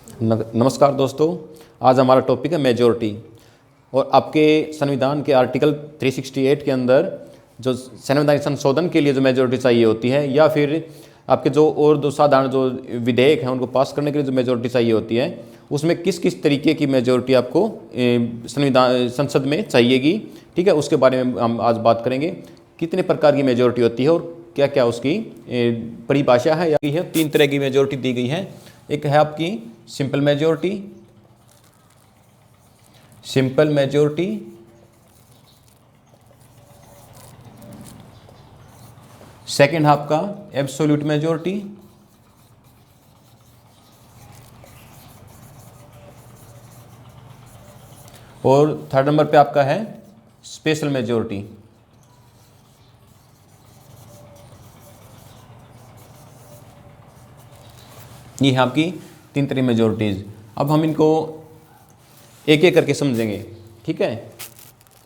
नमस्कार दोस्तों। आज हमारा टॉपिक है मेजॉरिटी। और आपके संविधान के आर्टिकल 368 के अंदर जो संवैधानिक संशोधन के लिए जो मेजॉरिटी चाहिए होती है, या फिर आपके जो साधारण जो विधेयक हैं उनको पास करने के लिए जो मेजॉरिटी चाहिए होती है, उसमें किस किस तरीके की मेजॉरिटी आपको संविधान संसद में चाहिएगी, ठीक है, उसके बारे में हम आज बात करेंगे। कितने प्रकार की मेजॉरिटी होती है और क्या क्या उसकी परिभाषा है। या है 3 तरह की मेजॉरिटी दी गई है। एक है आपकी सिंपल मेजॉरिटी, सेकंड है आपका एब्सोल्यूट मेजॉरिटी, और थर्ड नंबर पे आपका है स्पेशल मेजॉरिटी। ये है आपकी 3 तरह मेजॉरिटीज। अब हम इनको एक एक करके समझेंगे, ठीक है।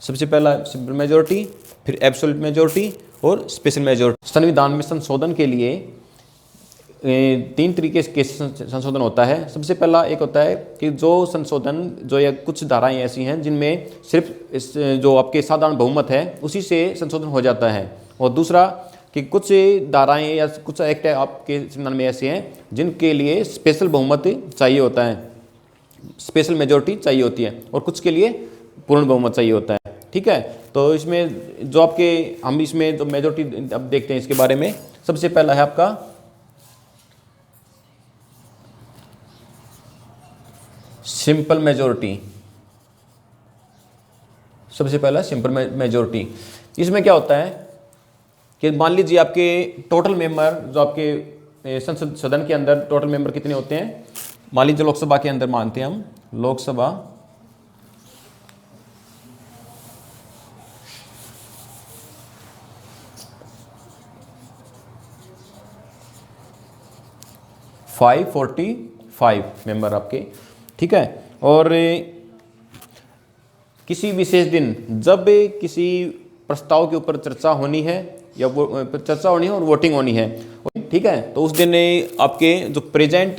सबसे पहला सिंपल मेजॉरिटी, फिर एब्सोल्यूट मेजॉरिटी और स्पेशल मेजॉरिटी। संविधान में संशोधन के लिए 3 तरीके के संशोधन होता है। सबसे पहला एक होता है कि जो संशोधन जो या कुछ धाराएं ऐसी हैं जिनमें सिर्फ जो आपके साधारण बहुमत है उसी से संशोधन हो जाता है। और दूसरा कि कुछ धाराएं या कुछ एक्ट आपके संविधान में ऐसे हैं जिनके लिए स्पेशल बहुमत चाहिए होता है, स्पेशल मेजॉरिटी चाहिए होती है, और कुछ के लिए पूर्ण बहुमत चाहिए होता है, ठीक है। तो इसमें जो आपके हम इसमें जो मेजॉरिटी अब देखते हैं इसके बारे में। सबसे पहला है आपका सिंपल मेजॉरिटी। सबसे पहला सिंपल मेजॉरिटी। इसमें क्या होता है कि मान लीजिए आपके टोटल मेंबर जो आपके संसद सदन के अंदर टोटल मेंबर कितने होते हैं। मान लीजिए लोकसभा के अंदर मानते हैं हम, लोकसभा 545 मेंबर आपके, ठीक है। और किसी विशेष दिन जब किसी प्रस्ताव के ऊपर चर्चा होनी है या वो चर्चा होनी है और वोटिंग होनी है, ठीक है, तो उस दिन आपके जो प्रेजेंट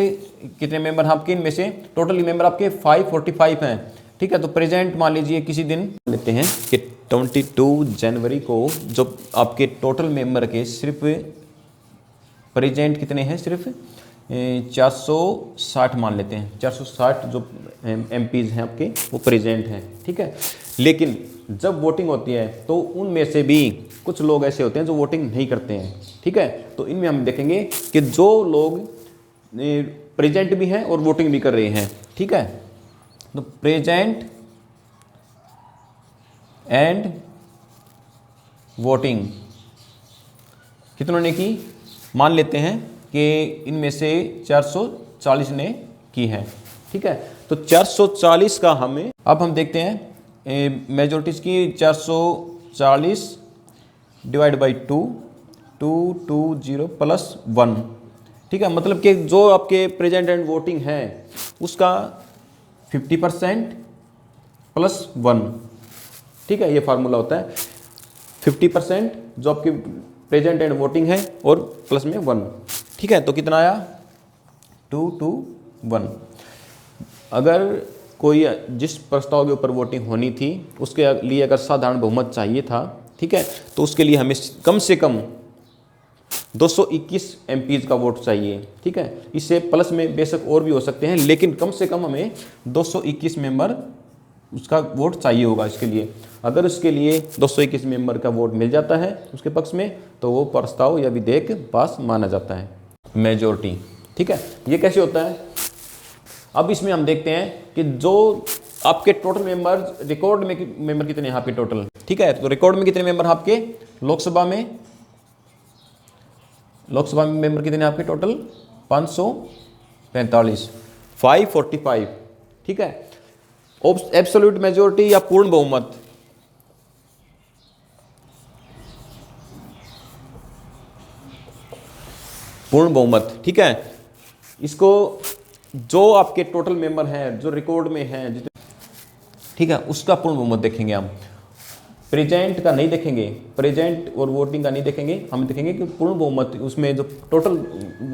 कितने मेंबर हैं आपके, इनमें से टोटली मेंबर आपके 545 हैं, ठीक है। तो प्रेजेंट मान लीजिए किसी दिन लेते हैं कि 22 जनवरी को जो आपके टोटल मेंबर के सिर्फ प्रेजेंट कितने हैं, सिर्फ 460 मान लेते हैं। 460 जो MPs हैं आपके वो प्रेजेंट हैं, ठीक है। लेकिन जब वोटिंग होती है तो उनमें से भी कुछ लोग ऐसे होते हैं जो वोटिंग नहीं करते हैं, ठीक है। तो इनमें हम देखेंगे कि जो लोग प्रेजेंट भी हैं और वोटिंग भी कर रहे हैं, ठीक है। तो प्रेजेंट एंड वोटिंग कितनों ने की, मान लेते हैं कि इनमें से 440 ने की है, ठीक है। तो 440 का हमें अब हम देखते हैं मेजॉरिटीज की। 440 डिवाइड बाई 220 प्लस 1, ठीक है। मतलब कि जो आपके प्रेजेंट एंड वोटिंग है उसका 50% प्लस 1, ठीक है। ये फार्मूला होता है 50% जो आपके प्रेजेंट एंड वोटिंग है और प्लस में 1, ठीक है। तो कितना आया 221। अगर कोई जिस प्रस्ताव के ऊपर वोटिंग होनी थी उसके लिए अगर साधारण बहुमत चाहिए था, ठीक है, तो उसके लिए हमें कम से कम 221 MPs का वोट चाहिए, ठीक है। इससे प्लस में बेशक और भी हो सकते हैं, लेकिन कम से कम हमें 221 मेंबर उसका वोट चाहिए होगा इसके लिए। अगर उसके लिए 221 मेंबर का वोट मिल जाता है उसके पक्ष में तो वो प्रस्ताव या विधेयक पास माना जाता है, मेजॉरिटी, ठीक है। ये कैसे होता है, अब इसमें हम देखते हैं कि जो आपके टोटल मेंबर रिकॉर्ड में मेंबर कितने हैं आपके टोटल, ठीक है। तो रिकॉर्ड में कितने मेंबर आपके लोकसभा में मेंबर कितने आपके टोटल 545, 545, ठीक है। एब्सोल्यूट मेजॉरिटी या पूर्ण बहुमत, पूर्ण बहुमत, ठीक है। इसको जो आपके टोटल मेंबर हैं जो रिकॉर्ड में हैं, ठीक है, उसका पूर्ण बहुमत देखेंगे हम। प्रेजेंट का नहीं देखेंगे, प्रेजेंट और वोटिंग का नहीं देखेंगे, हम देखेंगे कि पूर्ण बहुमत उसमें जो टोटल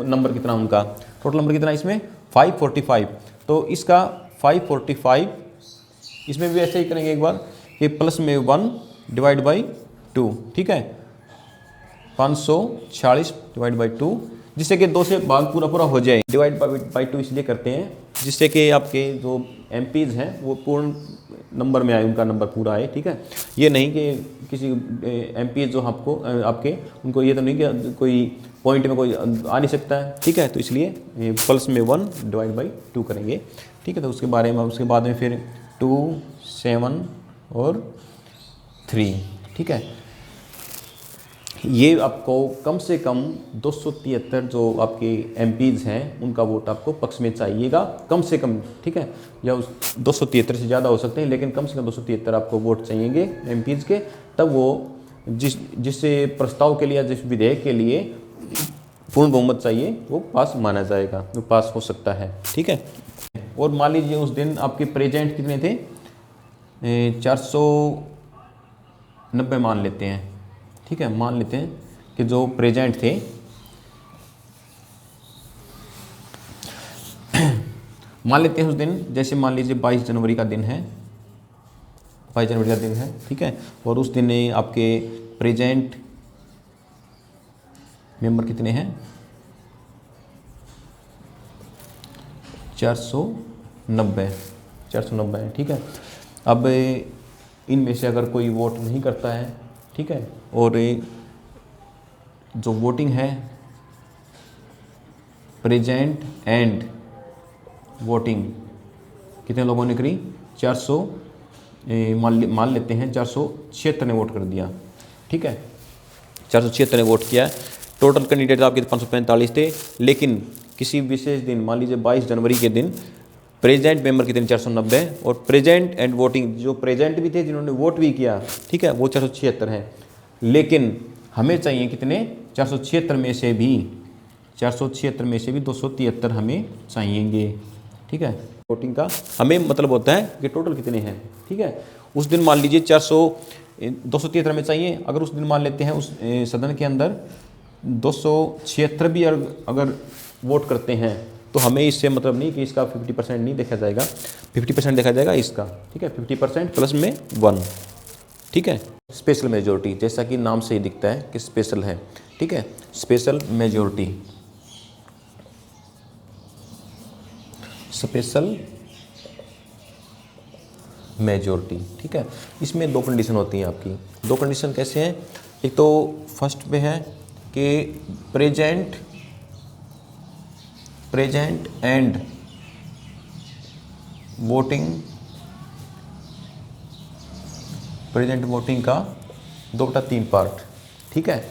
नंबर कितना उनका, टोटल नंबर कितना इसमें 545। तो इसका 545, इसमें भी ऐसे ही करेंगे एक बार कि प्लस में 1 डिवाइड बाई 2, ठीक है, 546 डिवाइड बाई 2, जिससे कि 2 से भाग पूरा पूरा हो जाए। डिवाइड बाई 2 इसलिए करते हैं जिससे कि आपके जो एमपीज़ हैं वो पूर्ण नंबर में आए, उनका नंबर पूरा आए, ठीक है। ये नहीं कि किसी एमपीज़ जो आपको आपके उनको ये तो नहीं कि कोई पॉइंट में कोई आ नहीं सकता है, ठीक है। तो इसलिए प्लस में 1 डिवाइड बाई 2 करेंगे, ठीक है। तो उसके बारे में उसके बाद में फिर 2, 7 और 3, ठीक है। ये आपको कम से कम 273 जो आपके एमपीज़ हैं उनका वोट आपको पक्ष में चाहिएगा, कम से कम, ठीक है। या उस 273 से ज़्यादा हो सकते हैं, लेकिन कम से कम 273 आपको वोट चाहिएंगे एमपीज़ के, तब वो जिससे प्रस्ताव के लिए या जिस विधेयक के लिए पूर्ण बहुमत चाहिए वो पास माना जाएगा, वो पास हो सकता है, ठीक है। और मान लीजिए उस दिन आपके प्रेजेंट कितने थे, 490 मान लेते हैं, ठीक है। मान लेते हैं कि जो प्रेजेंट थे मान लेते हैं उस दिन, जैसे मान लीजिए 22 जनवरी का दिन है, 22 जनवरी का दिन है, ठीक है। और उस दिन आपके प्रेजेंट मेंबर कितने हैं, 490 है, ठीक है। अब इनमें से अगर कोई वोट नहीं करता है, ठीक है, और जो वोटिंग है प्रेजेंट एंड वोटिंग कितने लोगों ने करी, 400 मान लेते हैं 476 ने वोट कर दिया, ठीक है। 476 ने वोट किया। टोटल कैंडिडेट आपके 545 थे, लेकिन किसी विशेष दिन मान लीजिए 22 जनवरी के दिन प्रेजेंट मेंबर कितने, 490, और प्रेजेंट एंड वोटिंग जो प्रेजेंट भी थे जिन्होंने वोट भी किया, ठीक है, वो 476 हैं। लेकिन हमें चाहिए कितने, 476 में से भी 273 हमें चाहिएंगे, ठीक है। वोटिंग का हमें मतलब होता है कि टोटल कितने हैं, ठीक है। उस दिन मान लीजिए 273 में चाहिए, अगर उस दिन मान लेते हैं उस सदन के अंदर 276 भी अगर वोट करते हैं तो हमें इससे मतलब नहीं कि इसका 50% नहीं देखा जाएगा, 50% देखा जाएगा इसका, ठीक है। 50% प्लस में 1, ठीक है। स्पेशल मेजोरिटी, जैसा कि नाम से ही दिखता है कि स्पेशल है, ठीक है, स्पेशल मेजोरिटी, स्पेशल मेजोरिटी, ठीक है। इसमें 2 कंडीशन होती हैं आपकी। 2 कंडीशन कैसे हैं, एक तो फर्स्ट में है कि प्रेजेंट एंड वोटिंग का 2/3 पार्ट, ठीक है।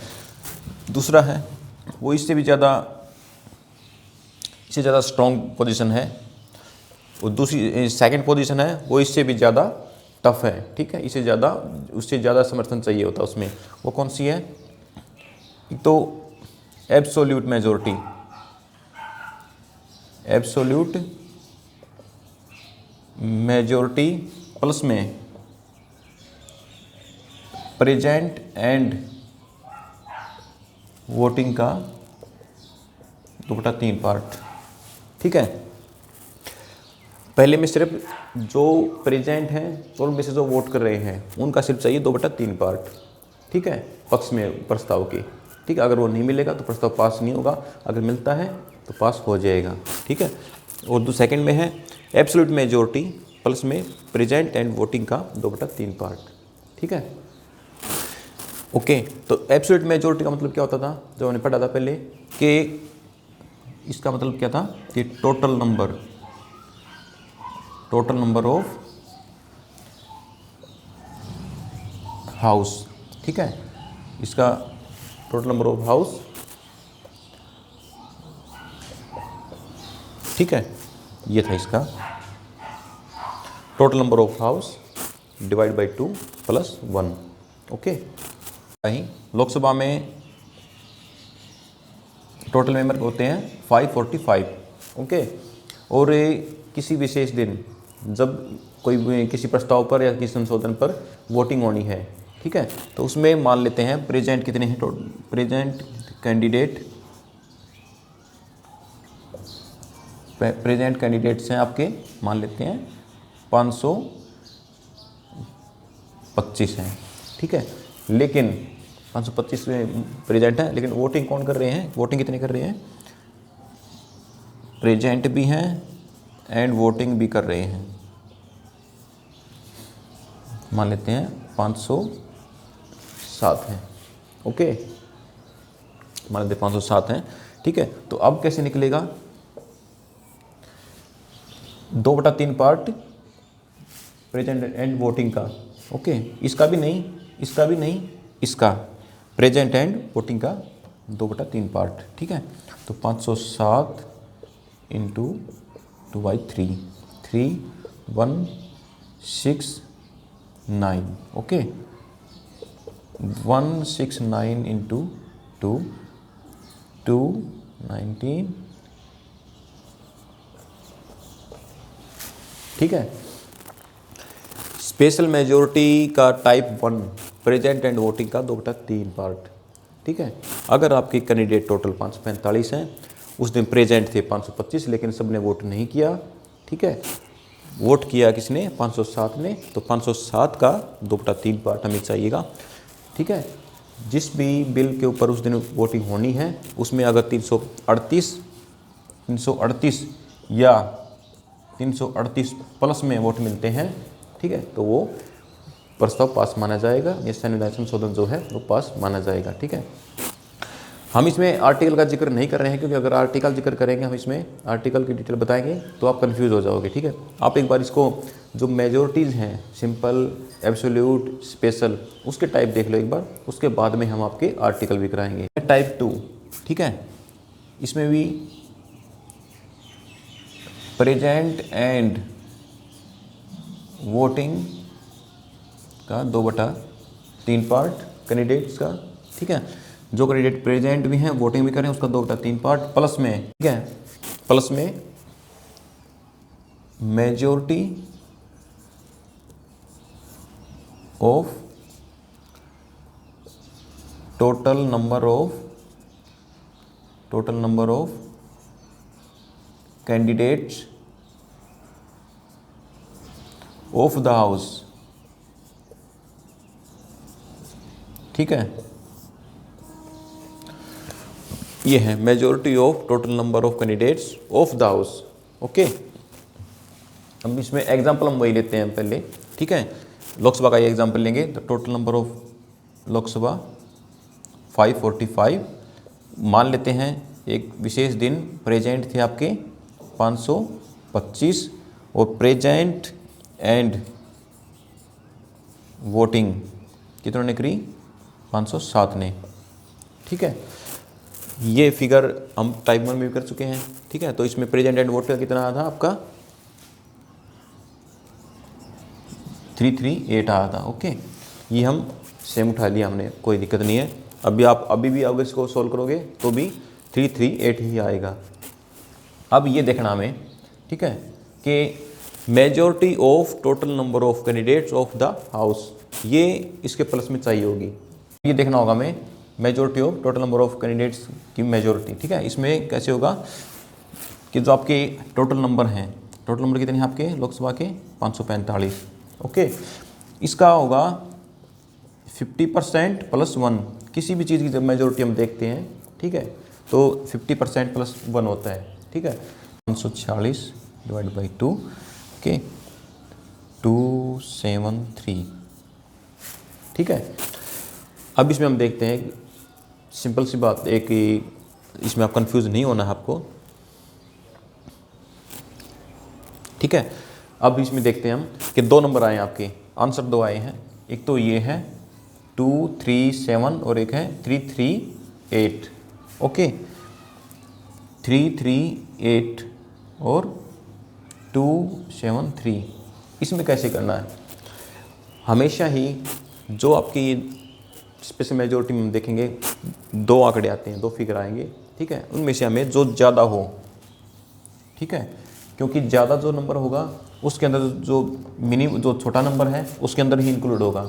दूसरा है वो इससे ज़्यादा स्ट्रॉन्ग पोजीशन है, और दूसरी सेकंड पोजीशन है वो इससे भी ज़्यादा टफ है, ठीक है। उससे ज़्यादा समर्थन चाहिए होता है उसमें। वो कौन सी है, एक तो एब्सोल्यूट मेजोरिटी प्लस में प्रेजेंट एंड वोटिंग का 2/3 पार्ट, ठीक है। पहले में सिर्फ जो प्रेजेंट हैं और उनमें से जो वोट कर रहे हैं उनका सिर्फ चाहिए 2/3 पार्ट, ठीक है, पक्ष में प्रस्ताव के, ठीक है। अगर वो नहीं मिलेगा तो प्रस्ताव पास नहीं होगा, अगर मिलता है तो पास हो जाएगा, ठीक है। और सेकंड में है एब्सोल्यूट मेजोरिटी प्लस में प्रेजेंट एंड वोटिंग का 2/3 पार्ट, ठीक है। ओके, तो एब्सोल्यूट मेजोरिटी का मतलब क्या होता था, जो हमने पढ़ा था पहले, कि इसका मतलब क्या था कि टोटल नंबर ऑफ हाउस, ठीक है। इसका टोटल नंबर ऑफ हाउस, ठीक है, ये था इसका total number of house divide by 2 + 1, okay. Lok Sabha में टोटल मेंबर होते हैं 545, ओके। और किसी विशेष दिन जब कोई किसी प्रस्ताव पर या किसी संशोधन पर वोटिंग होनी है, ठीक है, तो उसमें मान लेते हैं प्रेजेंट कितने हैं, प्रेजेंट कैंडिडेट प्रेजेंट कैंडिडेट्स हैं आपके, मान लेते हैं 525 हैं, ठीक है। लेकिन 525 में प्रेजेंट है, लेकिन वोटिंग कौन कर रहे हैं, वोटिंग कितने कर रहे हैं, प्रेजेंट भी हैं एंड वोटिंग भी कर रहे हैं, मान लेते हैं 507 हैं, ओके, मान लेते हैं 507 हैं, ठीक है। तो अब कैसे निकलेगा, 2/3 पार्ट प्रेजेंट एंड वोटिंग का, ओके, इसका भी नहीं, इसका भी नहीं, इसका प्रेजेंट एंड वोटिंग का 2/3 पार्ट, ठीक है। तो 507 इंटू 2/3, 3169, ओके, 169 इंटू 2, 219, ठीक है। स्पेशल मेजोरिटी का टाइप 1 प्रेजेंट एंड वोटिंग का 2/3 पार्ट, ठीक है। अगर आपके कैंडिडेट टोटल 545 हैं, उस दिन प्रेजेंट थे 525, लेकिन सबने वोट नहीं किया, ठीक है, वोट किया किसने, 507 ने, तो 507 का 2/3 पार्ट हमें चाहिएगा, ठीक है। जिस भी बिल के ऊपर उस दिन वोटिंग होनी है, उसमें अगर 338 या 338 प्लस में वोट मिलते हैं, ठीक है, तो वो प्रस्ताव पास माना जाएगा, ये संविधान संशोधन जो है वो पास माना जाएगा, ठीक है। हम इसमें आर्टिकल का जिक्र नहीं कर रहे हैं, क्योंकि अगर आर्टिकल जिक्र करेंगे, हम इसमें आर्टिकल की डिटेल बताएंगे तो आप कंफ्यूज हो जाओगे, ठीक है। आप एक बार इसको जो मेजोरिटीज़ हैं, सिंपल, एब्सोल्यूट, स्पेशल, उसके टाइप देख लो एक बार, उसके बाद में हम आपके आर्टिकल भी कराएंगे। टाइप 2, ठीक है, इसमें भी प्रेजेंट एंड वोटिंग का 2/3 पार्ट कैंडिडेट्स का, ठीक है। जो कैंडिडेट प्रेजेंट भी हैं, वोटिंग भी करें, उसका 2/3 पार्ट प्लस में, ठीक है, प्लस में majority of total number of candidates of the house, ठीक है, ये है majority of total number of candidates of the house, okay. अब इसमें एग्जांपल हम वही लेते हैं पहले, ठीक है। लोकसभा का ये एग्जांपल लेंगे, तो टोटल नंबर ऑफ लोकसभा 545, मान लेते हैं एक विशेष दिन प्रेजेंट थे आपके 525 और प्रेजेंट एंड वोटिंग कितनों ने करी, 507 ने, ठीक है। ये फिगर हम टाइप 1 में भी कर चुके हैं, ठीक है। तो इसमें प्रेजेंट एंड वोट का कितना आया था आपका, 338 आया था, ओके। ये हम सेम उठा लिया हमने, कोई दिक्कत नहीं है। अभी भी अगर इसको सोल्व करोगे तो भी 338 ही आएगा। अब ये देखना हमें, ठीक है, कि majority of total number of candidates of the house, ये इसके प्लस में चाहिए होगी। ये देखना होगा हमें majority of total number of candidates की मेजॉरिटी, ठीक है। इसमें कैसे होगा कि जो आपके टोटल नंबर हैं, टोटल नंबर कितने हैं आपके लोकसभा के, 545, ओके। इसका होगा 50% + 1, किसी भी चीज़ की जब मेजॉरिटी हम देखते हैं, ठीक है, तो 50% + 1 होता है, ठीक है। 546 / 2, ओके, 273, ठीक है। अब इसमें हम देखते हैं, सिंपल सी बात है कि इसमें आप कंफ्यूज नहीं होना है आपको, ठीक है। अब इसमें देखते हैं हम कि 2 नंबर आए हैं आपके, आंसर 2 आए हैं, एक तो ये है 237 और एक है 338, ओके, 338 और 273। इसमें कैसे करना है, हमेशा ही जो आपकी स्पेशल मेजॉरिटी में हम देखेंगे 2 आंकड़े आते हैं, 2 फिगर आएंगे, ठीक है, उनमें से हमें जो ज़्यादा हो, ठीक है, क्योंकि ज़्यादा जो नंबर होगा उसके अंदर जो छोटा नंबर है उसके अंदर ही इंक्लूड होगा,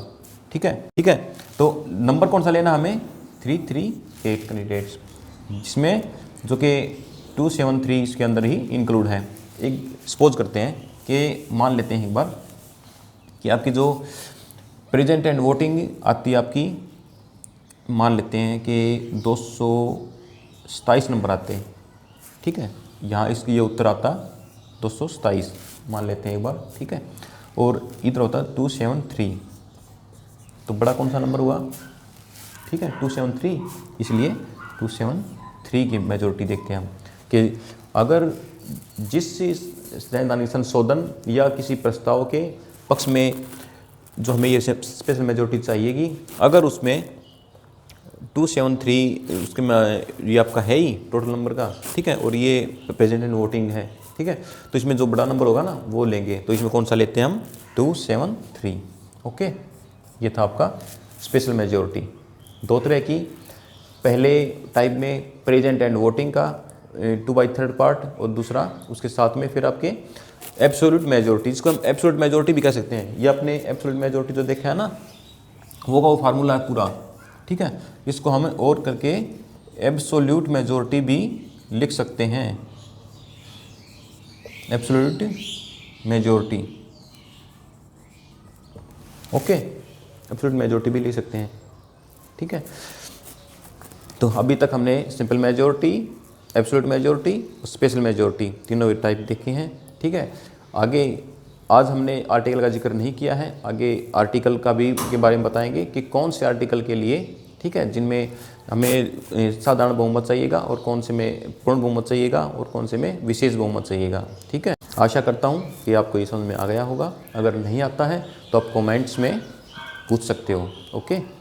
ठीक है, ठीक है। तो नंबर कौन सा लेना हमें, 338 कैंडिडेट्स, जिसमें जो कि 273 इसके अंदर ही इंक्लूड है। एक सपोज करते हैं कि मान लेते हैं एक बार कि आपकी जो प्रेजेंट एंड वोटिंग आती है आपकी, मान लेते हैं कि 227 नंबर आते हैं, ठीक है। यहाँ इसकी ये उत्तर आता 227 मान लेते हैं एक बार, ठीक है। और इधर होता 273, तो बड़ा कौन सा नंबर हुआ, ठीक है 273, इसलिए 273 की मेजॉरिटी देखते हैं हम कि अगर जिस संवैधानिक संशोधन या किसी प्रस्ताव के पक्ष में जो हमें ये स्पेशल मेजॉरिटी चाहिएगी, अगर उसमें 273 उसके में ये आपका है ही टोटल नंबर का, ठीक है, और ये प्रेजेंट एंड वोटिंग है, ठीक है, तो इसमें जो बड़ा नंबर होगा ना वो लेंगे। तो इसमें कौन सा लेते हैं हम, 273। ओके, ये था आपका स्पेशल मेजॉरिटी। दो तरह की, पहले टाइप में प्रेजेंट एंड वोटिंग का 2/3 पार्ट, और दूसरा उसके साथ में फिर आपके एब्सोल्यूट मेजॉरिटी, जिसको हम एब्सोल्यूट मेजॉरिटी भी कह सकते हैं। ये अपने एब्सोल्यूट मेजॉरिटी जो देखा है ना, वो फार्मूला है पूरा, ठीक है। इसको हम और करके एब्सोल्यूट मेजॉरिटी भी लिख सकते हैं, absolute majority. Okay, absolute majority भी लिख सकते हैं, ठीक है। तो अभी तक हमने simple majority, absolute majority, special majority तीनों टाइप देखे हैं, ठीक है। आगे आज हमने आर्टिकल का जिक्र नहीं किया है, आगे आर्टिकल का भी के बारे में बताएंगे कि कौन से आर्टिकल के लिए, ठीक है, जिनमें हमें साधारण बहुमत चाहिएगा और कौन से में पूर्ण बहुमत चाहिएगा और कौन से में विशेष बहुमत चाहिएगा, ठीक है। आशा करता हूँ कि आपको ये समझ में आ गया होगा। अगर नहीं आता है तो आप कमेंट्स में पूछ सकते हो। ओके।